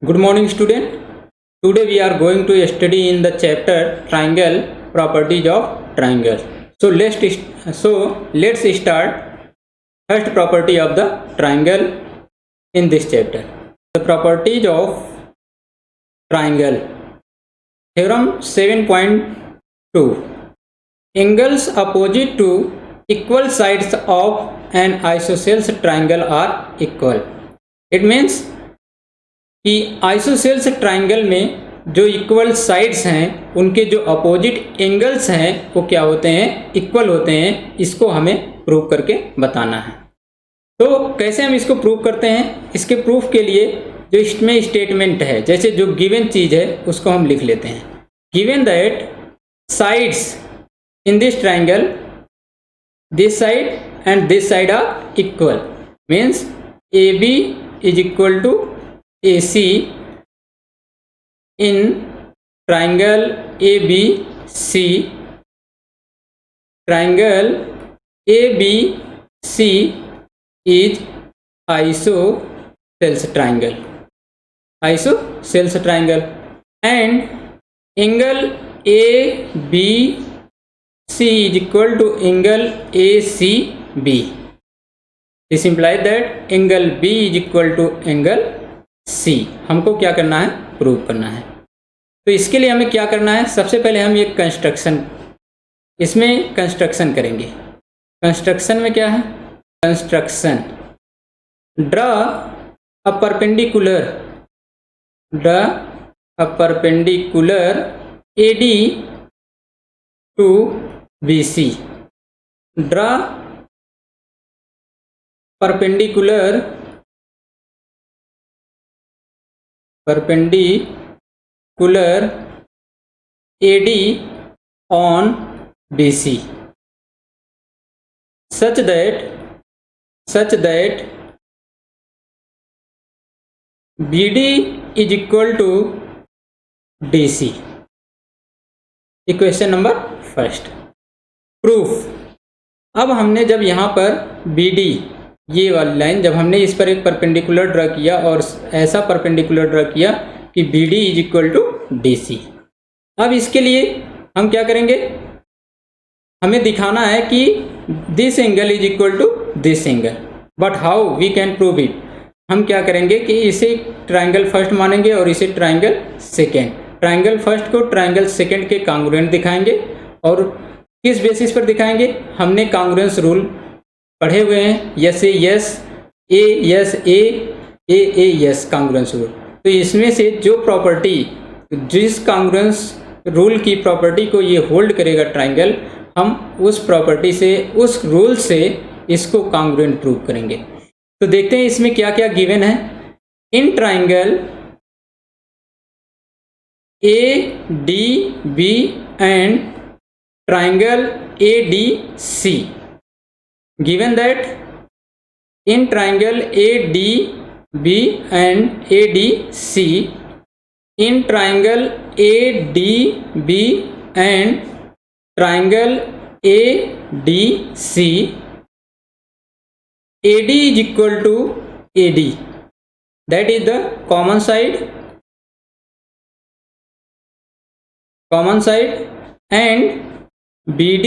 Good morning, student. Today we are going to study in the chapter triangle properties of triangle. So let's start first property of the triangle in this chapter. The properties of triangle. Theorem 7.2. Angles opposite to equal sides of an isosceles triangle are equal. It means कि isosceles triangle में जो equal sides हैं उनके जो opposite angles हैं वो क्या होते हैं, इक्वल होते हैं। इसको हमें प्रूव करके बताना है। तो कैसे हम इसको प्रूव करते हैं? इसके प्रूफ के लिए जो इसमें स्टेटमेंट है, जैसे जो गिवन चीज़ है उसको हम लिख लेते हैं। Given that sides in this triangle, this side and this side are equal, means A B is equal to AC in triangle ABC. Triangle ABC is isosceles triangle. Isosceles triangle, and angle ABC is equal to angle ACB. This implies that angle B is equal to angle C. हमको क्या करना है? Prove करना है। तो इसके लिए हमें क्या करना है? सबसे पहले हम ये इसमें कंस्ट्रक्शन करेंगे। कंस्ट्रक्शन में क्या है? Construction, draw a perpendicular AD to BC। Draw perpendicular AD on BC such that BD is equal to DC. Equation number first. Proof, अब हमने जब यहाँ पर BD ये वाली लाइन, जब हमने इस पर एक परपेंडिकुलर ड्रा किया और ऐसा परपेंडिकुलर ड्रा किया कि BD is equal to DC। अब इसके लिए हम क्या करेंगे? हमें दिखाना है कि this angle is equal to this angle, but how we can prove it. हम क्या करेंगे कि इसे ट्राइंगल फर्स्ट मानेंगे और इसे ट्राइंगल सेकेंड। ट्राइंगल फर्स्ट को ट्राइंगल सेकेंड के कांग्रुएंट दिखाएंगे। और किस बेसिस पर दिखाएंगे? हमने कांग्रुएंस रूल पढ़े हुए हैं, yes A yes, A yes A, A S, congruence rule. तो इसमें से जो प्रॉपर्टी, जिस कांग्रुएंस रूल की प्रॉपर्टी को ये होल्ड करेगा ट्राइंगल, हम उस प्रॉपर्टी से, उस रूल से इसको कांग्रुएंट प्रूव करेंगे। तो देखते हैं इसमें क्या क्या गिवन है। In triangle ADB and triangle ADC, given that in triangle ADB and ADC, in triangle ADB and triangle ADC, AD is equal to AD, that is the common side, and BD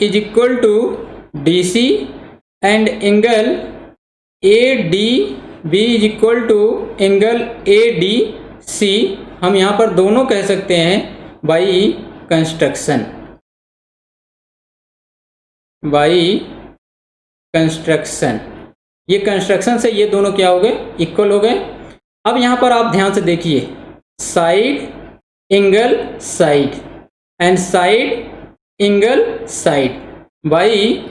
is equal to DC and angle ADB is equal to angle ADC। हम यहाँ पर दोनों कह सकते हैं by construction. ये construction से ये दोनों क्या हो गए? इक्वल हो गए। अब यहाँ पर आप ध्यान से देखिए, side angle side and side angle side by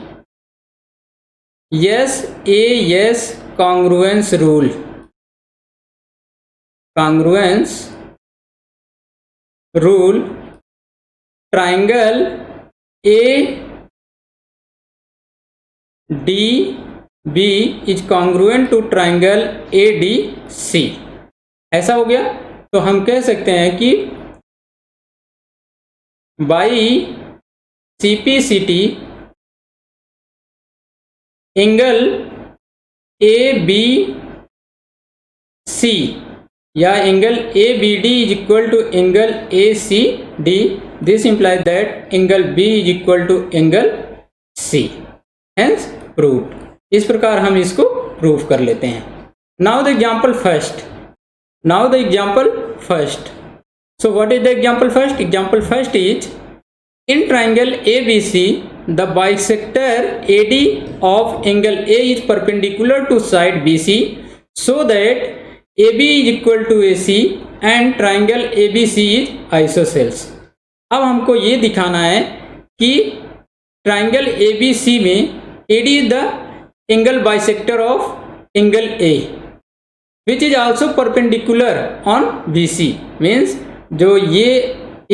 S A S congruence rule. Triangle ADB is congruent to triangle ADC। ऐसा हो गया। तो हम कह सकते हैं कि बाई CPCT एंगल ABC या angle ABD is equal to angle ACD, this implies that angle B is equal to angle C, hence proved. इस प्रकार हम इसको प्रूव कर लेते हैं। Now the example first, so what is the example first? Example first is, in triangle ABC the bisector AD of angle A is perpendicular to side BC so that AB is equal to AC and triangle ABC is isosceles। अब हमको ये दिखाना है कि triangle ABC में AD is the angle bisector of angle A which is also perpendicular on BC, means जो ये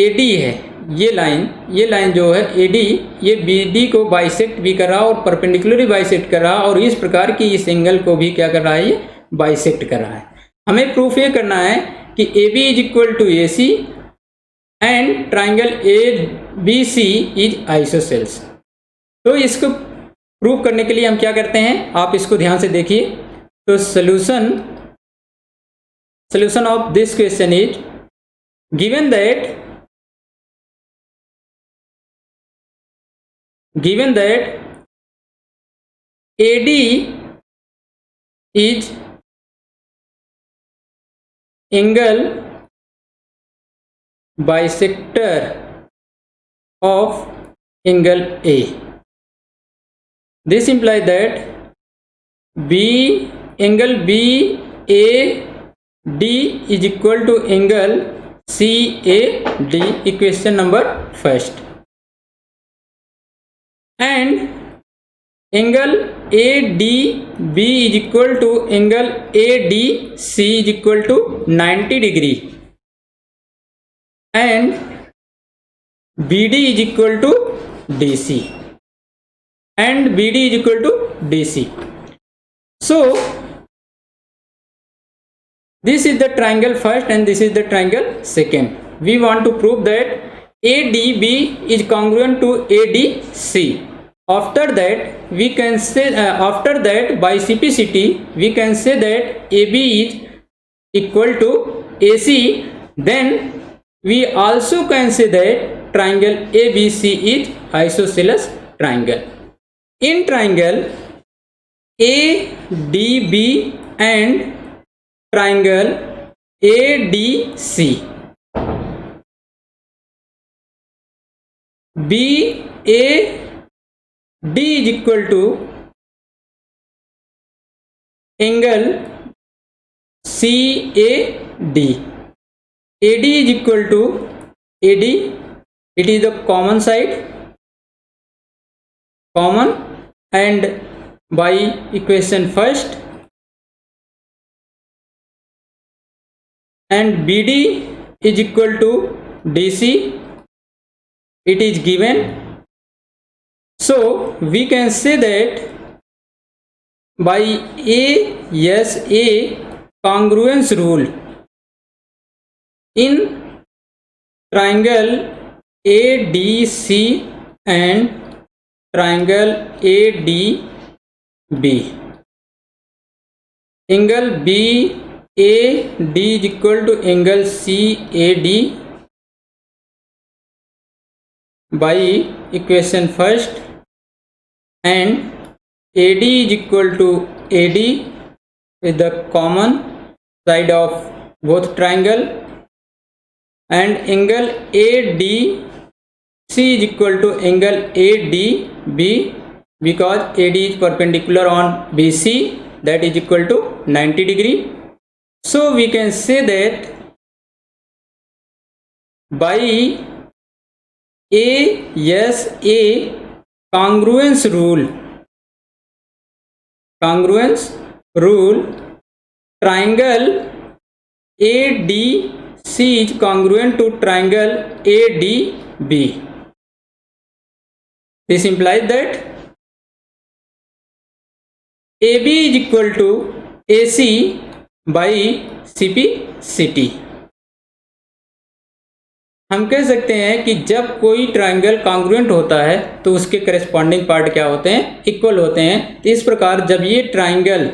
AD है, ये लाइन जो है AD, ये BD को बाइसेक्ट भी कर रहा और परपेंडिकुलरली बाइसेक्ट कर रहा, और इस प्रकार की इस एंगल को भी क्या कर रहा है, ये बाइसेक्ट कर रहा है। हमें प्रूफ ये करना है कि AB is equal to AC and triangle ABC is isosceles. तो इसको प्रूव करने के लिए हम क्या करते हैं, आप इसको ध्यान से देखिए। तो solution of this question is, given that AD is angle bisector of angle A, this implies that angle BAD is equal to angle CAD, equation number first, and angle ADB is equal to angle ADC is equal to 90 degree and BD is equal to DC and BD is equal to DC. So this is the triangle first and this is the triangle second. We want to prove that ADB is congruent to ADC. After that we can say by CPCT we can say that AB is equal to AC. Then we also can say that triangle ABC is isosceles triangle. In triangle ADB and triangle ADC, BAD is equal to angle CAD, AD is equal to AD, it is the common side, and by equation first, and BD is equal to DC, it is given. So we can say that by ASA congruence rule in triangle ADC and triangle ADB, angle BAD is equal to angle CAD by equation first, and AD is equal to AD with the common side of both triangle, and angle ADC is equal to angle ADB because AD is perpendicular on BC, that is equal to 90 degree. So we can say that by ASA congruence rule triangle ADC is congruent to triangle ADB. This implies that AB is equal to AC by CPCT. हम कह सकते हैं कि जब कोई triangle congruent होता है तो उसके करेस्पॉन्डिंग पार्ट क्या होते हैं, इक्वल होते हैं। तो इस प्रकार जब ये ट्रायंगल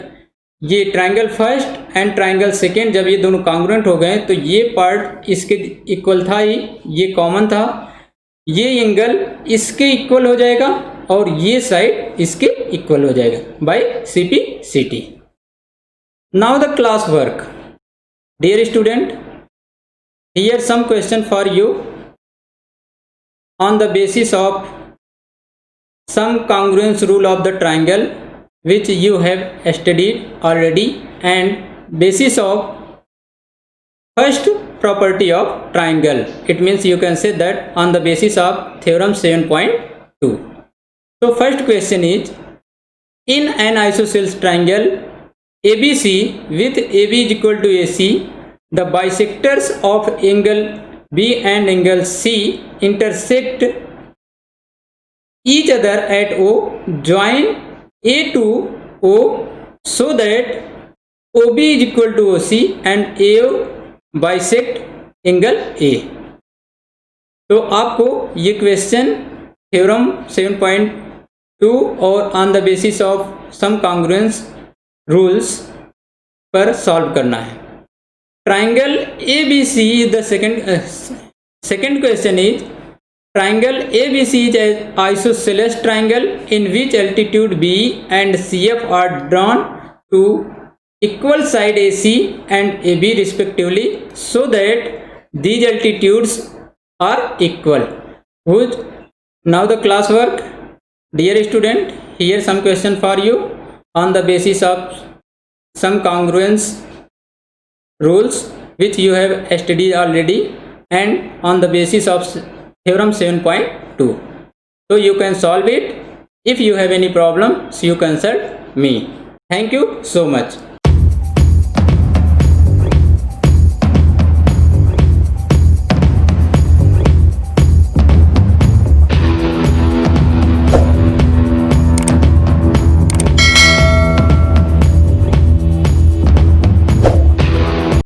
ये triangle first and triangle second जब ये दोनों कॉन्ग्रुएंट हो गए तो ये पार्ट इसके इक्वल था ही, ये कॉमन था, ये एंगल इसके इक्वल हो जाएगा और ये साइड इसके इक्वल हो जाएगा by CP CT। Now the class work. Dear student, here some question for you on the basis of some congruence rule of the triangle which you have studied already and basis of first property of triangle. It means you can say that on the basis of theorem 7.2. So first question is, in an isosceles triangle ABC with AB is equal to AC, the bisectors of angle B and angle C intersect each other at O, join A to O so that OB is equal to OC and AO bisect angle A। तो आपको ये question theorem 7.2 और on the basis of some congruence rules पर solve करना है। Triangle ABC is the second question is, triangle ABC is an isosceles triangle in which altitude B and CF are drawn to equal side AC and AB respectively so that these altitudes are equal. Whose now the class work. Dear student, here some question for you on the basis of some congruence rules which you have studied already and on the basis of theorem 7.2. So you can solve it. If you have any problem, you consult me. Thank you so much.